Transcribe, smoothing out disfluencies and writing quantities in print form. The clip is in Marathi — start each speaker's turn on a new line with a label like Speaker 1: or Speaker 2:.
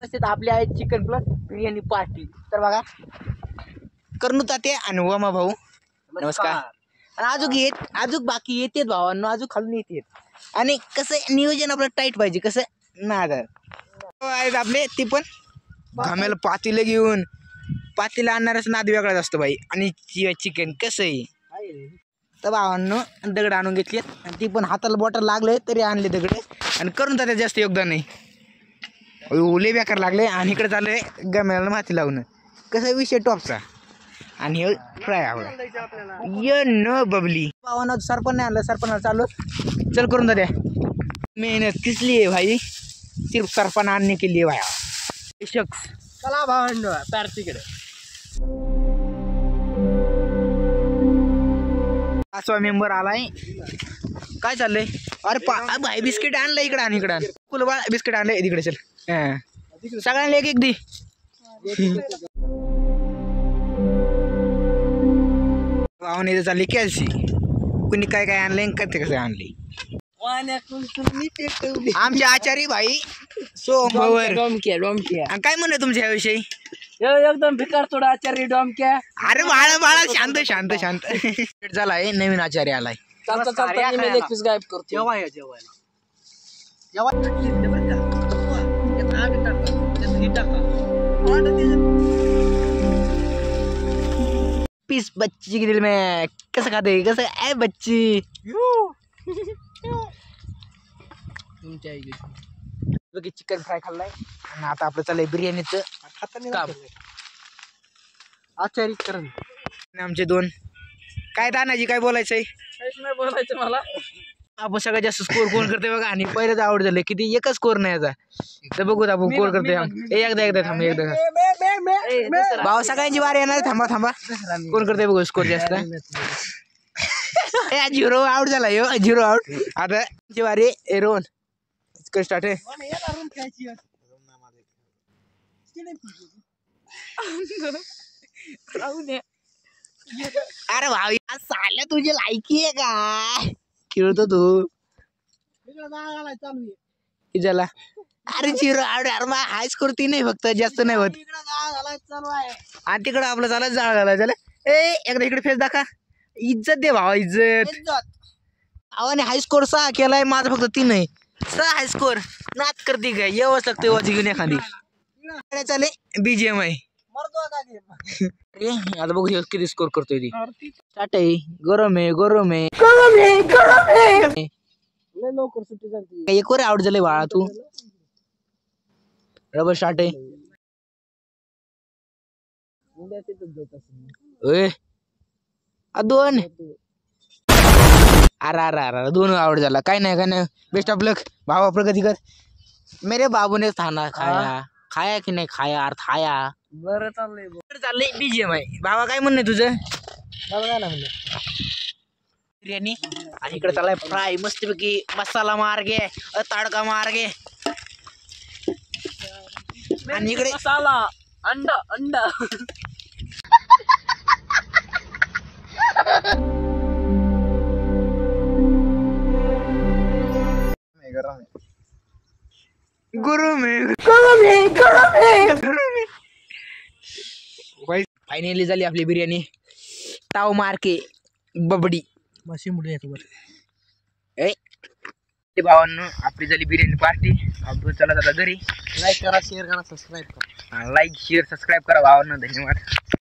Speaker 1: तसेच आपली आहे चिकन प्लस बिर्याणी पार्टी. तर बघा करणू ताते आणि वमा भाऊ नमस्कार. आणि अजून बाकी येते भावांनो, अजून खालून येते. आणि कसं नियोजन आपलं टाईट पाहिजे, कसं नाद आहेत आपले ते पण घाम्याला पातीला घेऊन पातीला आणणारच नाद वेगळाच असतो बाई. आणि चिकन कसं आहे तर भावांनो दगड आणून घेतले आणि ती पण हाताला बॉटल लागले तरी आणले दगड. आणि करून त्यात जास्त योगदान नाही, ओले बेकार लागले. आणि इकडे चाललंय गम्याला माती लावणं, कसा विषय टॉपचा. आणि हे फ्राय आवडा ये न बबली भावांनो. सरपण नाही आणलं, सरपण चालू चल करून द्या. मेहनत किसली आहे भाई, सिर्फ सरपण आणणे के लिए भाया शख्स. चला भावांनो पार्टीकडे. 5वा मेंबर आलाय. काय चाललंय? अरे भाई बिस्किट आणलं इकडे. आणि इकडे कुलबा बिस्किट आणलंय तिकडे. चल सगळ्यांना एक एक दी. भावाने इथे चालली कॅल्सी. कुणी काय काय आणलंय कधी कसं आणले. आमचे आचारी भाई सोमभवर. काय म्हणणं तुमच्या याविषयी?
Speaker 2: एकदम भिकार थोडा आचार्य डॉमक्या.
Speaker 1: अरे बाळा बाळा शांत शांत शांत. झालाय नवीन आचार्य आलाय.
Speaker 2: चालता चालता मी एक पीस गायब करतो. जेवायला
Speaker 1: पीस बच्ची के दिल में कसं खाते कसं आहे बच्ची. चिकन फ्राय खाल्लाय आणि आता आपलं चाललंय बिर्याणीचं आचारीकरण. आमचे दोन काय दानाजी काय बोलायचंय?
Speaker 2: काहीच नाही बोलायचं मला.
Speaker 1: आपण सगळ्यात जास्त स्कोर कोण करते बघा. आणि पहिल्याच आवड झालं किती एकच स्कोर नाही याचा. तर बघूत आपण स्कोर करते. एकदा थांबा एकदा भाऊ सगळ्यांची वारी येणार. थांबा थांबा कोण करते बघू स्कोर जास्त. 0 आउट झाला यो 0 आउट. आता वारी रोहन स्टार्ट आहे. अरे भाऊ या साल्या तुझी लायकी आहे का? खेळतो तू झाला. अरे 0 आउट. अरे मग हाय स्कोर 3 नाही फक्त, जास्त नाही होत. आणि तिकडं आपलं चालत जाळ झाला. चला एकदा इकडे फेस दाखवा. इज्जत दे भावा इज्जत. भावाने हाय स्कोर 6 केलाय, माझा फक्त 3 आहे. 6 हाय स्कोर नाच करते काय येवच लागते वाजी घेऊन एखादी. चाले BGMI. आता बघू किती स्कोर करतोय ती. स्टार्ट आहे. गरम आहे गरम आहे गरम आहे गरम आहे.
Speaker 2: लवकर सुट्टी झाली.
Speaker 1: एक वर आउट झाले बाळा तू. रबर स्टार्ट आहे. दोन. अरे 2 आउट झाला. काय नाही काय नाही. बेस्ट ऑफ लक भावा, प्रगती कर. मेरे बाबू ने खाना खाया की नाही खाया अर्थ खाया.
Speaker 2: बरं
Speaker 1: चाललंय BGMI. भावा काय म्हणणं तुझं? बिर्याणी आणि इकडे चाललाय फ्राय मस्तपैकी. मसाला मार गे तडका मार गे. आणि इकडे
Speaker 2: मसाला अंडा अंडा.
Speaker 1: फायनली झाली आपली बिर्याणी. ताव मारके बबडी भावांनो आपली झाली बिर्याणी पार्टी. आपण चला आता घरी.
Speaker 2: लाईक करा, शेअर करा, सबस्क्राईब करा.
Speaker 1: लाईक शेअर सबस्क्राईब करा भावांनो. धन्यवाद.